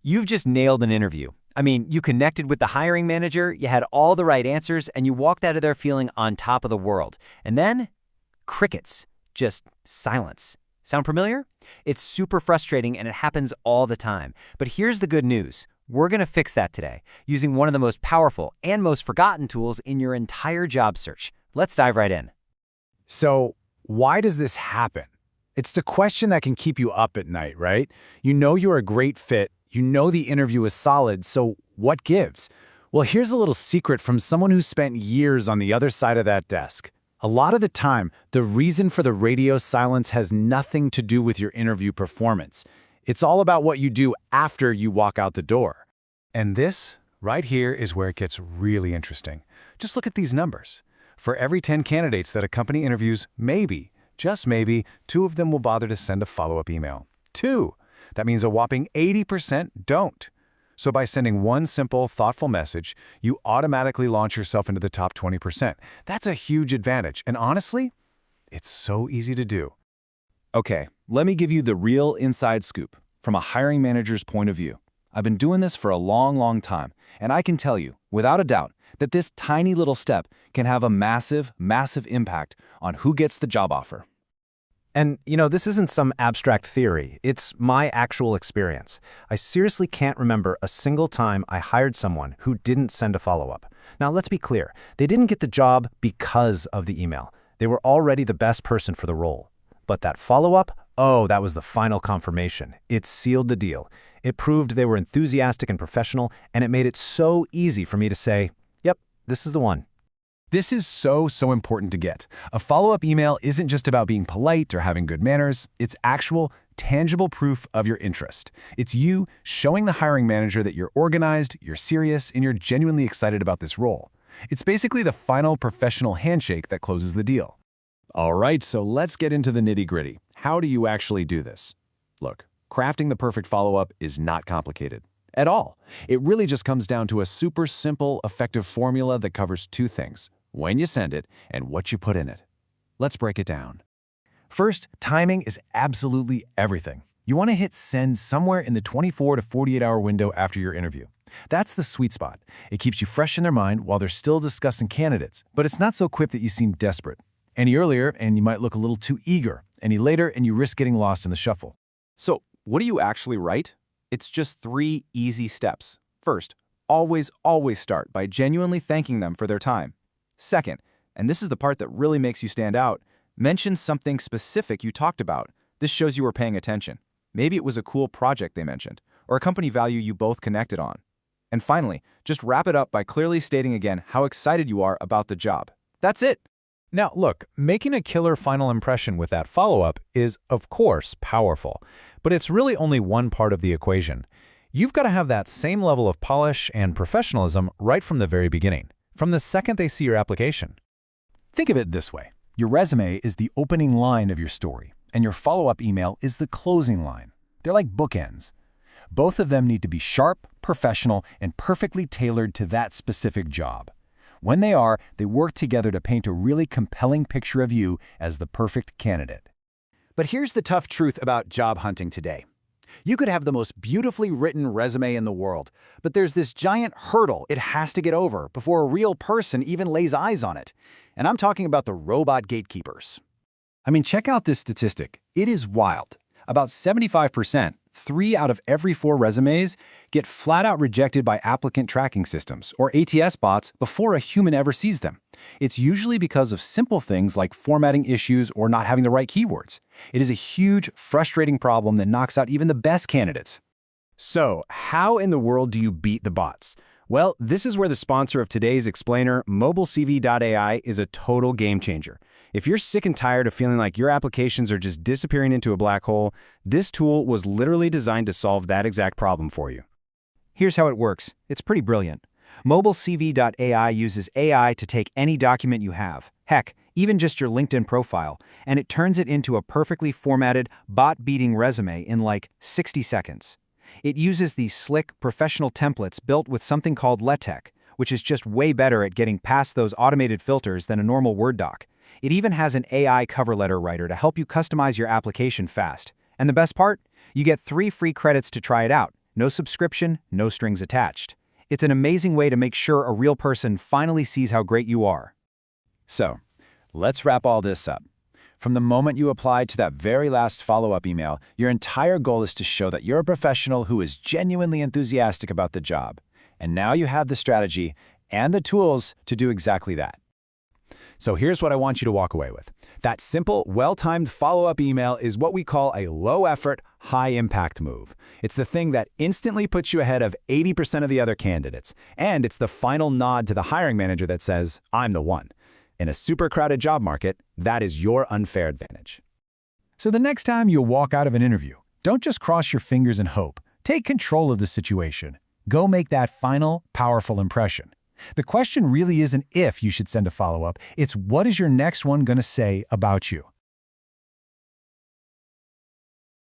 You've just nailed an interview. I mean, you connected with the hiring manager, you had all the right answers, and you walked out of there feeling on top of the world. And then, crickets. Just silence. Sound familiar? It's super frustrating and it happens all the time. But here's the good news. We're going to fix that today, using one of the most powerful and most forgotten tools in your entire job search. Let's dive right in. So, why does this happen? It's the question that can keep you up at night, right? You know you're a great fit, you know the interview is solid, so what gives? Well, here's a little secret from someone who spent years on the other side of that desk. A lot of the time, the reason for the radio silence has nothing to do with your interview performance. It's all about what you do after you walk out the door. And this, right here, is where it gets really interesting. Just look at these numbers. For every 10 candidates that a company interviews, maybe, just maybe, 2 of them will bother to send a follow-up email. 2! That means a whopping 80% don't. So by sending one simple, thoughtful message, you automatically launch yourself into the top 20%. That's a huge advantage, and honestly, it's so easy to do. Okay, let me give you the real inside scoop from a hiring manager's point of view. I've been doing this for a long time, and I can tell you, without a doubt, that this tiny little step can have a massive impact on who gets the job offer. And, this isn't some abstract theory. It's my actual experience. I seriously can't remember a single time I hired someone who didn't send a follow-up. Now, let's be clear. They didn't get the job because of the email. They were already the best person for the role. But that follow-up, that was the final confirmation. It sealed the deal. It proved they were enthusiastic and professional, and it made it so easy for me to say, yep, this is the one. This is so important to get. A follow-up email isn't just about being polite or having good manners. It's actual, tangible proof of your interest. It's you showing the hiring manager that you're organized, you're serious, and you're genuinely excited about this role. It's basically the final professional handshake that closes the deal. All right, so let's get into the nitty-gritty. How do you actually do this? Look, crafting the perfect follow-up is not complicated at all. It really just comes down to a super simple, effective formula that covers 2 things: when you send it and what you put in it. Let's break it down. First, timing is absolutely everything. You want to hit send somewhere in the 24 to 48-hour window after your interview. That's the sweet spot. It keeps you fresh in their mind while they're still discussing candidates, but it's not so quick that you seem desperate. Any earlier, and you might look a little too eager. Any later, and you risk getting lost in the shuffle. So, what do you actually write? It's just 3 easy steps. First, always start by genuinely thanking them for their time. Second, and this is the part that really makes you stand out, mention something specific you talked about. This shows you were paying attention. Maybe it was a cool project they mentioned, or a company value you both connected on. And finally, just wrap it up by clearly stating again how excited you are about the job. That's it. Now, look, making a killer final impression with that follow-up is, of course, powerful, but it's really only one part of the equation. You've got to have that same level of polish and professionalism right from the very beginning, from the second they see your application. Think of it this way. Your resume is the opening line of your story, and your follow-up email is the closing line. They're like bookends. Both of them need to be sharp, professional, and perfectly tailored to that specific job. When they are, they work together to paint a really compelling picture of you as the perfect candidate. But here's the tough truth about job hunting today. You could have the most beautifully written resume in the world, but there's this giant hurdle it has to get over before a real person even lays eyes on it. And I'm talking about the robot gatekeepers. I mean, check out this statistic. It is wild. About 75%, 3 out of every 4 resumes, get flat-out rejected by applicant tracking systems, or ATS bots, before a human ever sees them. It's usually because of simple things like formatting issues or not having the right keywords. It is a huge, frustrating problem that knocks out even the best candidates. So, how in the world do you beat the bots? Well, this is where the sponsor of today's explainer, MobileCV.ai, is a total game changer. If you're sick and tired of feeling like your applications are just disappearing into a black hole, this tool was literally designed to solve that exact problem for you. Here's how it works. It's pretty brilliant. MobileCV.ai uses AI to take any document you have, heck, even just your LinkedIn profile, and it turns it into a perfectly formatted, bot-beating resume in like 60 seconds. It uses these slick, professional templates built with something called LaTeX, which is just way better at getting past those automated filters than a normal Word doc. It even has an AI cover letter writer to help you customize your application fast. And the best part? You get 3 free credits to try it out. No subscription, no strings attached. It's an amazing way to make sure a real person finally sees how great you are. So, let's wrap all this up. From the moment you apply to that very last follow-up email, your entire goal is to show that you're a professional who is genuinely enthusiastic about the job. And now you have the strategy and the tools to do exactly that. So here's what I want you to walk away with. That simple, well-timed follow-up email is what we call a low-effort, high-impact move. It's the thing that instantly puts you ahead of 80% of the other candidates. And it's the final nod to the hiring manager that says, I'm the one. In a super crowded job market, that is your unfair advantage. So the next time you walk out of an interview, don't just cross your fingers and hope. Take control of the situation. Go make that final, powerful impression. The question really isn't if you should send a follow-up, it's what is your next one going to say about you?